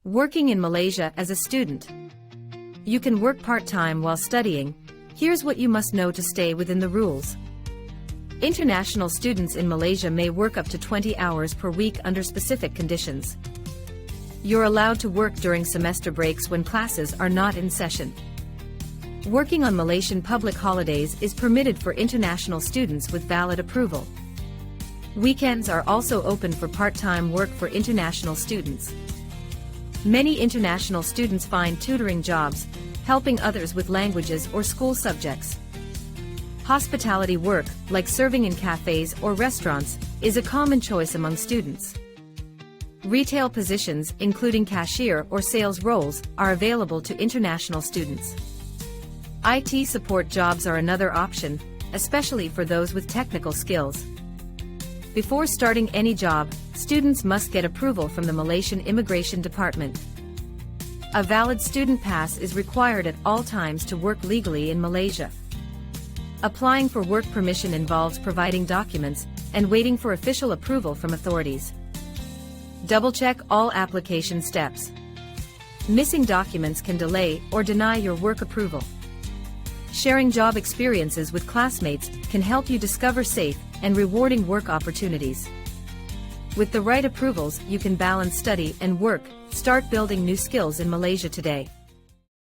Working in Malaysia as a student. You can work part-time while studying. Here's what you must know to stay within the rules. International students in Malaysia may work up to 20 hours per week under specific conditions. You're allowed to work during semester breaks when classes are not in session. Working on Malaysian public holidays is permitted for international students with valid approval. Weekends are also open for part-time work for international students. Many international students find tutoring jobs, helping others with languages or school subjects. Hospitality work, like serving in cafes or restaurants, is a common choice among students. Retail positions, including cashier or sales roles, are available to international students. IT support jobs are another option, especially for those with technical skills. Before starting any job, students must get approval from the Malaysian Immigration Department. A valid student pass is required at all times to work legally in Malaysia. Applying for work permission involves providing documents and waiting for official approval from authorities. Double-check all application steps. Missing documents can delay or deny your work approval. Sharing job experiences with classmates can help you discover safe and rewarding work opportunities. With the right approvals, you can balance study and work, start building new skills in Malaysia today.